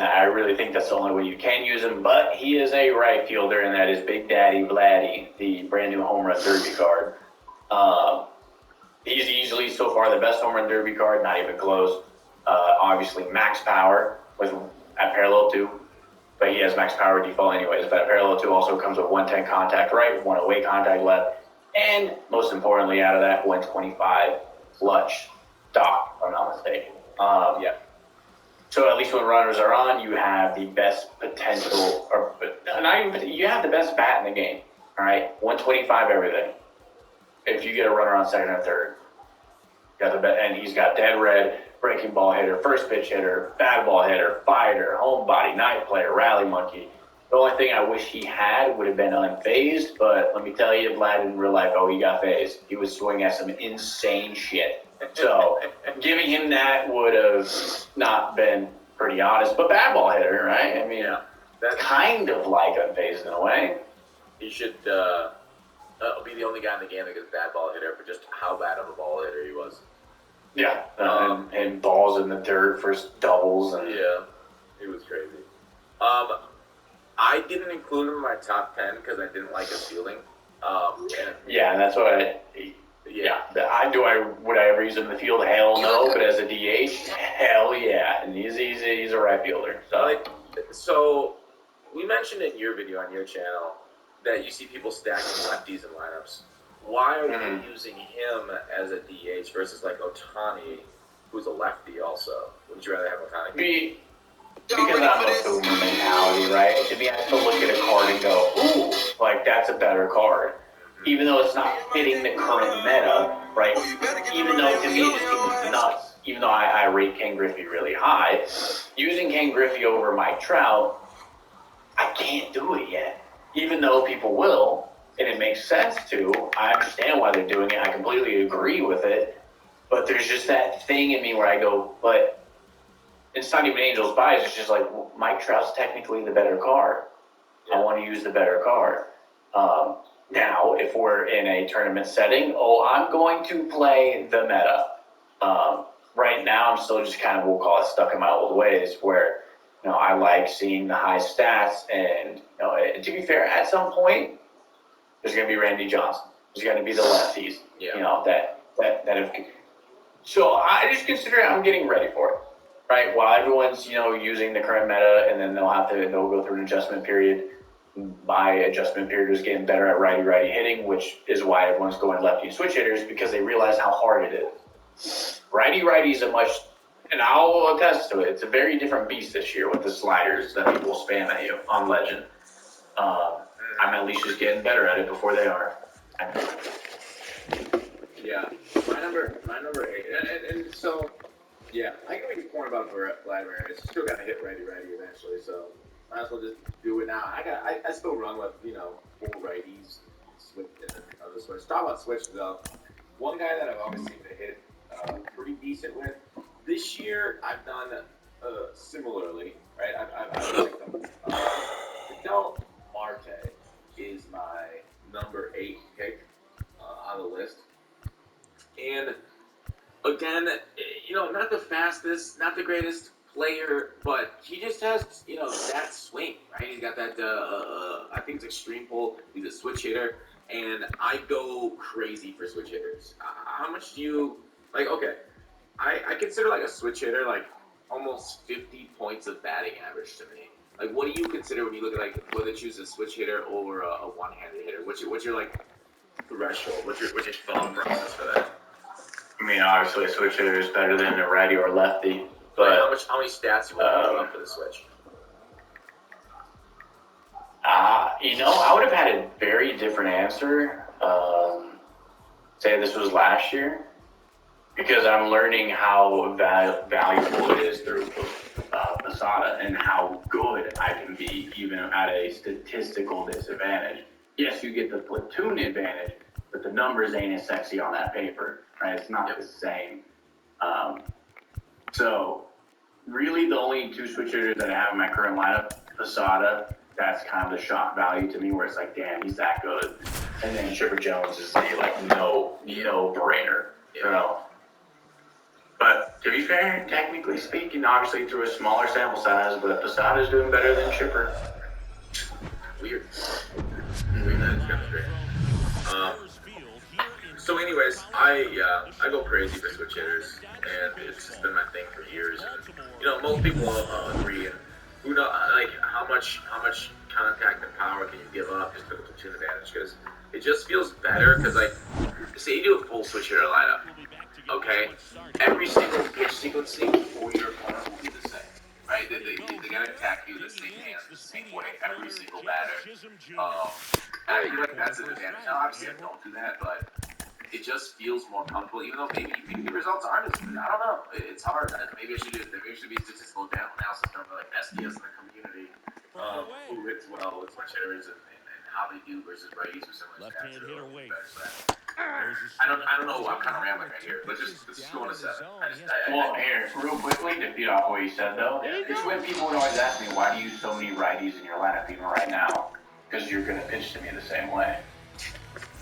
I really think that's the only way you can use him, but he is a right fielder, and that is Big Daddy Vladdy, the brand new home run derby card. He's easily, so far, the best home run derby card, not even close. Obviously, max power was at parallel 2, but he has max power default anyways. But at parallel 2 also comes with 110 contact right, 108 contact left, and most importantly, out of that, 125 clutch stock, if I'm not mistaken. Yeah. So at least when runners are on, you have the best potential, or not even, you have the best bat in the game. All right, 125 everything. If you get a runner on second or third, you got the best, and he's got dead red, breaking ball hitter, first pitch hitter, bad ball hitter, fighter, home body, night player, rally monkey. The only thing I wish he had would have been unfazed, but let me tell you, Vlad in real life, he got phased. He was swinging at some insane shit. So giving him that would have not been pretty honest, but bad ball hitter, right? I mean, that's kind of like unfazed in a way. He should be the only guy in the game that gets bad ball hitter for just how bad of a ball hitter he was. Yeah, and balls in the dirt for doubles. And yeah, he was crazy. I didn't include him in my top 10 because I didn't like his fielding. Yeah, that's what would I ever use him in the field? Hell no. But as a DH, hell yeah. And he's a right fielder. So we mentioned in your video on your channel that you see people stacking lefties in lineups. Why are you using him as a DH versus like Ohtani, who's a lefty also? Wouldn't you rather have Ohtani? Because I'm a boomer mentality, right? To me, I have to look at a card and go, ooh, like that's a better card. Even though it's not fitting the current meta, right? Even though to me it just seems nuts. Even though I rate Ken Griffey really high, using Ken Griffey over Mike Trout, I can't do it yet. Even though people will, and it makes sense to. I understand why they're doing it. I completely agree with it. But there's just that thing in me where I go, but it's not even Angels bias. It's just like, Mike Trout's technically the better card. Yeah. I want to use the better card. Now, if we're in a tournament setting, I'm going to play the meta. Right now, I'm still just kind of, we'll call it stuck in my old ways where, I like seeing the high stats. And, to be fair, at some point, there's going to be Randy Johnson. There's going to be the lefties. Yeah. So I just consider I'm getting ready for it. Right, while everyone's using the current meta, and then they'll go through an adjustment period. My adjustment period is getting better at righty hitting, which is why everyone's going lefty and switch hitters because they realize how hard it is. Righty is and I'll attest to it. It's a very different beast this year with the sliders that people spam at you on Legend. I'm at least just getting better at it before they are. Yeah, my number 8, and so. Yeah, I can make a point about Vladimir. It's still got to hit righty eventually, so might as well just do it now. I still run with full righties, switch and then another switch. Talk about switch though. One guy that I've always seemed to hit pretty decent with this year. I've done similarly, right? I've like them. Fidel Marte is my number 8 pick on the list, and. Again, not the fastest, not the greatest player, but he just has, that swing, right? He's got that, I think it's extreme pull. He's a switch hitter, and I go crazy for switch hitters. How much do you, okay, I consider, a switch hitter, almost 50 points of batting average to me. What do you consider when you look at, whether choose a switch hitter over a one-handed hitter? What's your threshold? What's your thought process for that? I mean, obviously, a switch hitter is better than a righty or lefty. But how many stats you want to up for the switch? I would have had a very different answer. Say this was last year, because I'm learning how valuable it is through Posada and how good I can be even at a statistical disadvantage. Yes, you get the platoon advantage, but the numbers ain't as sexy on that paper. Right, it's not the same. So, really, the only 2 switch hitters that I have in my current lineup, Posada, that's kind of the shock value to me, where it's like, damn, he's that good. And then Chipper Jones is the no-brainer. But to be fair, technically speaking, obviously through a smaller sample size, but Posada's doing better than Chipper. Weird. Weird. That is kind of strange. So anyways, I go crazy for switch hitters, and it's just been my thing for years. And, most people agree. And who know, like how much contact and power can you give up just for the platoon advantage? Because it just feels better. Because like, say you do a full switch hitter lineup, okay? Every single pitch sequencing for your opponent will be the same, right? They're gonna attack you the same hand, the same way, every single batter. I feel like that's an advantage. Now, obviously, I don't do that, but it just feels more comfortable, even though maybe the results aren't as good. I don't know. It's hard. Maybe I should be statistical analysis done by like SDS in the community, who hits well with switch hitters and how they do versus righties or something like that. I don't know. I'm kind of rambling right here, but just going to 7. Well, here, real quickly to feed off what you said though, it's when people would always ask me, why do you use so many righties in your lineup even right now? Because you're gonna pitch to me the same way.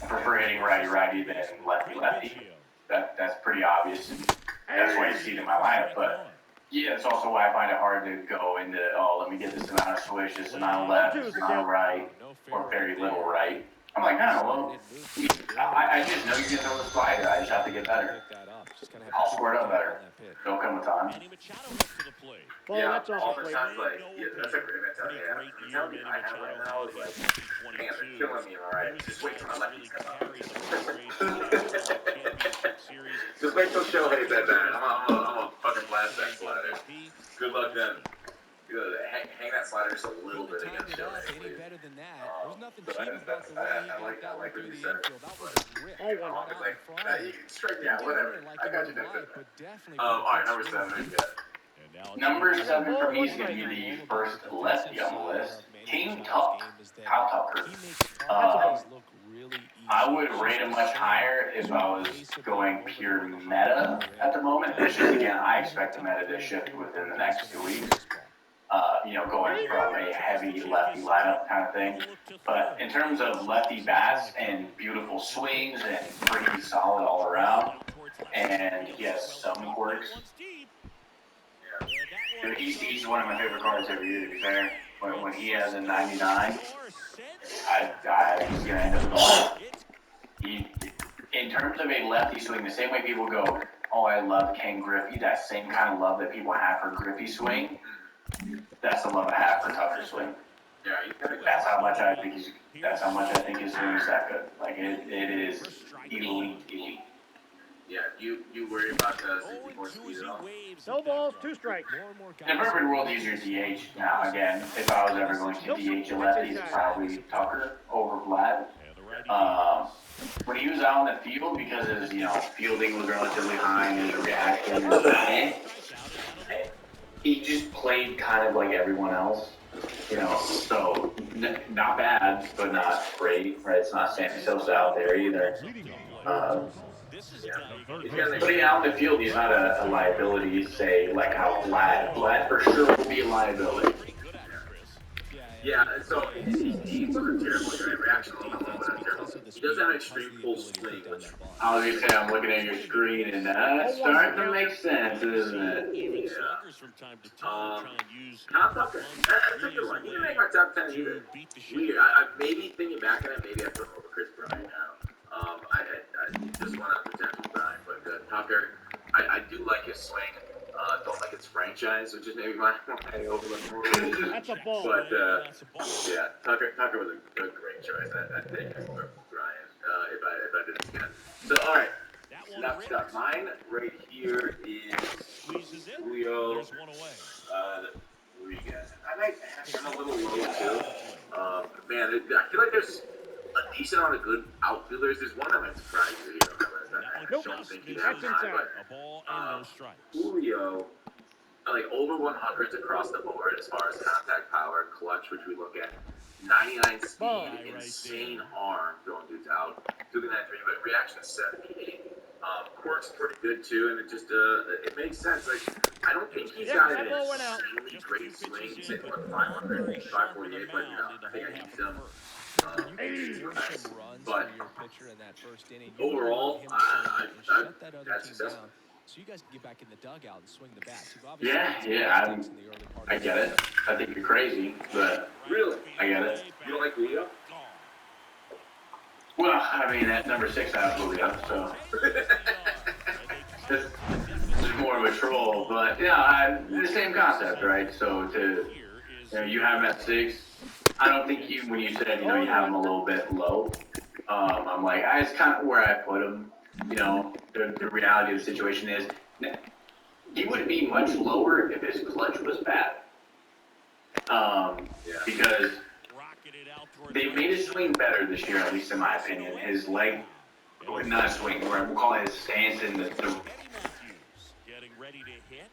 I prefer hitting righty than lefty. That's pretty obvious. That's why you see it in my lineup. But yeah, it's also why I find it hard to go into let me get this amount of switch, this amount of left, this amount of right, or very little right. I'm like, well, I just know you're gonna throw the slider. I just have to get better. I'll square it up better. There'll come a time. Yeah, all the times that's a great mentality. The mentality I have right now is like, man, they're killing me, alright. Just wait till my lefties come out. Just wait till Shohei said that. I'm gonna fucking blast that slider. Good luck then. Hang that slider just a little bit against Shohei, please. I like what you said. It's like, you can strike me out, whatever. I got you next time. Alright, number 7, who you got? Number 7 for me is going to be the first lefty on the list, King Tuck, Kyle Tucker. I would rate him much higher if I was going pure meta at the moment. It's just, again, I expect the meta to shift within the next 2 weeks. Going from a heavy lefty lineup kind of thing. But in terms of lefty bats and beautiful swings and pretty solid all around, and he has some quirks. He's one of my favorite cards every year, to be fair. When he has a 99, I think he's going to end up going. In terms of a lefty swing, the same way people go, oh, I love Ken Griffey, that same kind of love that people have for Griffey swing, that's the love I have for Tucker swing. Yeah, that's how much I think his swing is that good. Like, it is elite. Yeah, you worry about the 64 speed at all? No balls, 2 strikes. In a perfect world, use your DH. Now, again, if I was ever going to DH a lefty, it's probably Tucker over Vlad. When he was out in the field, because his fielding was relatively high and his reaction was he just played kind of like everyone else. So not bad, but not great, right? It's not Sammy Sosa out there either. Putting out in the field, he's not a liability, say, like how Vlad for sure will be a liability. Yeah, so he's not a terrible reaction. He does have an extreme full swing, which I was going to say, I'm looking at your screen, and that's starting to make sense, isn't it? Yeah. Kyle Tucker, that's a good one. He didn't make my top 10 either. Weird. I maybe thinking back on it, maybe I put him over Chris Bryant now. I just want to pretend with Bryant, but Tucker, I do like his swing. Don't like its franchise, which is maybe my overlook. That's a ball. But yeah, Tucker was a great choice. I think over Bryant if I didn't scan. So all right, next up, mine right here is Julio Rodriguez. I might have him a little low too. Man, I feel like there's a decent amount of good outfielders. There's one that might surprise you here on that list. I don't think he's that high, but Julio, like over 100s across the board as far as contact power, clutch, which we look at. 99 speed, insane arm throwing dudes out. 293, but reaction is 78. Quirk's pretty good too, and it just it makes sense. Like I don't think he's got an insanely great swing. He's hitting 500, 548, but I think I used him. But overall, I had success. So you guys can get back in the dugout and swing the bats. I get it. I think you're crazy, but Really? I get it. You don't like Julio? Well, I mean, at number 6, I have Julio, so this is more of a troll, but yeah, the same concept, right? So you have him at 6. I don't think when you said you have him a little bit low. I'm like, it's kind of where I put him. The reality of the situation is he would be much lower if his clutch was bad. Because they made his swing better this year, at least in my opinion. His leg, not a swing, we'll call it his stance in the Getting ready to hit.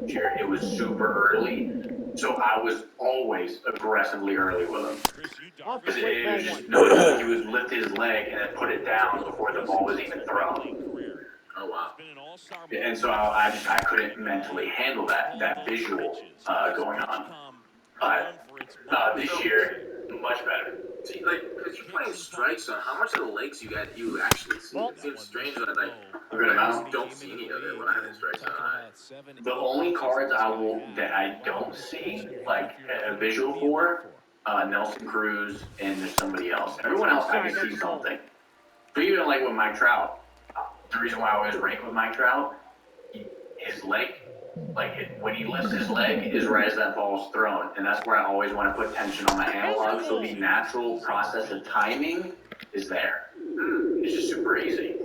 year, it was super early, so I was always aggressively early with him. Because it was just noticeable he would lift his leg and then put it down before the ball was even thrown. Oh, wow. And so I couldn't mentally handle that visual going on. But this year, much better. See, because you're playing strikes, so how much of the legs you actually see? It seems strange that, A good amount. don't see any of it when I have strikes on. The only cards that I don't see, like a visual for, Nelson Cruz and there's somebody else. Everyone else, I can see something. But even like with Mike Trout, the reason why I always rank with Mike Trout, his leg, when he lifts his leg is right as that ball's thrown. And that's where I always want to put tension on my analog. So the natural process of timing is there. It's just super easy.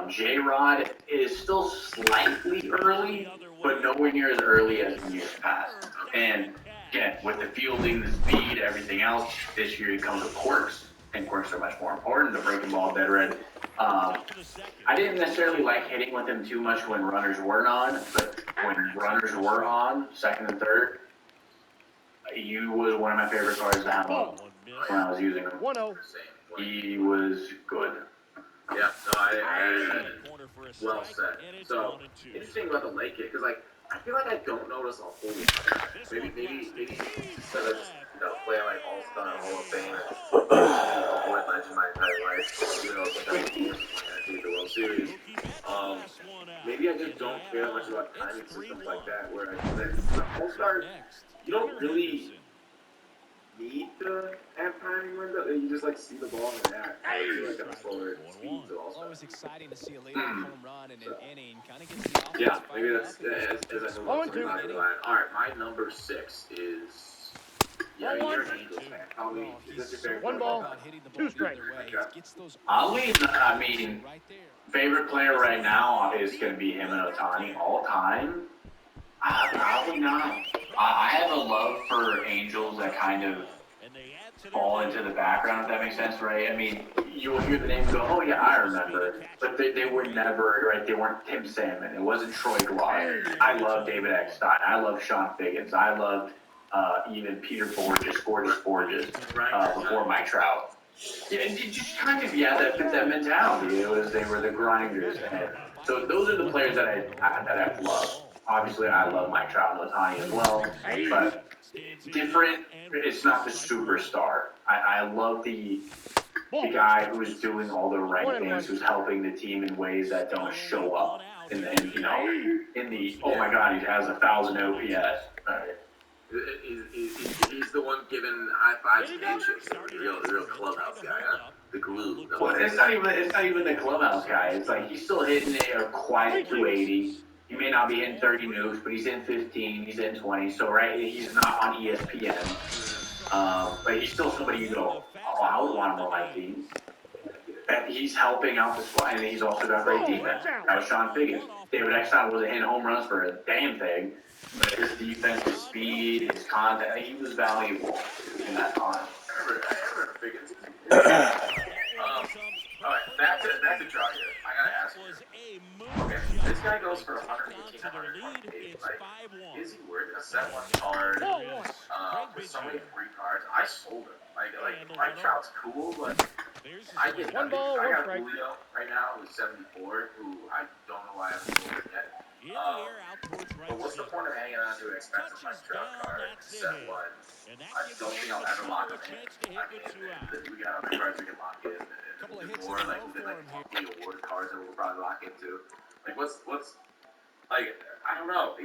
J-Rod is still slightly early, but nowhere near as early as in years past. And again, with the fielding, the speed, everything else, this year he comes with quirks. And quirks are much more important. The breaking ball, dead red. I didn't necessarily like hitting with him too much when runners weren't on, but when runners were on, second and third, he was one of my favorite cards to have on when I was using him. 1-0. He was good. Yeah, no, I well said. So, interesting about the leg kick, because, I feel like I don't notice a whole lot. Maybe instead of, playing, All-Star, Hall of Fame, and avoid legend my entire life, sometimes the World Series, maybe I just don't care much about timing systems like that, where the All-Star, you don't really need to have timing window. You just see the ball and react. Kind of slower speed to all. Always exciting to see a leadoff home run in an inning. Kind of gets the offense. Yeah, maybe that's as I move on to the line. All right, my number 6 is. Yeah, you're an Angels fan. Tell me, is this your favorite? 1 ball, 2 strikes. I mean, favorite player right now is going to be him and Ohtani all time. Probably not. I have a love for Angels that kind of fall into the background, if that makes sense, right? I mean, you'll hear the name and go, oh yeah, I remember. But they were never, right, they weren't Tim Salmon. It wasn't Troy Glaus. I love David Eckstein. I love Sean Figgins. I loved even Peter Borges, Borges, before Mike Trout. Yeah, and just kind of, that mentality. They were the grinders. And so those are the players that I love. Obviously, I love Mike Trout and Ohtani as well, but different. It's not the superstar. I love the guy who's doing all the right things, who's helping the team in ways that don't show up in the oh my God, he has 1,000 OPS. Right. He's the one giving high fives and handshakes. The real clubhouse guy, huh? The glue. Well, it's not even the clubhouse guy. It's like he's still hitting a quiet 280. He may not be hitting 30 nukes, but he's hitting 15, he's hitting 20. So, right, he's not on ESPN. But he's still somebody you go, oh, I would want him on my team. And he's helping out the squad, and he's also got great defense. That was Sean Figgins. David Eckstein wasn't hitting home runs for a damn thing. But his defense, his speed, his contact, he was valuable in that time. I remember Figgins. All right, back to draw here. I gotta ask you. Okay, this guy goes for 118, 128. Is he worth a set one card with so many free cards? I sold him. Mike Trout's cool, but I get nothing. I got Julio right now who's 74, who I don't know why I haven't sold him yet. But what's the point of hanging on too expensive like truck card set one. I don't think I'll ever lock them in. I mean, we got other cards we can lock in, and we'll do more like we'll like monthly award cards that we'll probably lock into. Like what's like I don't know.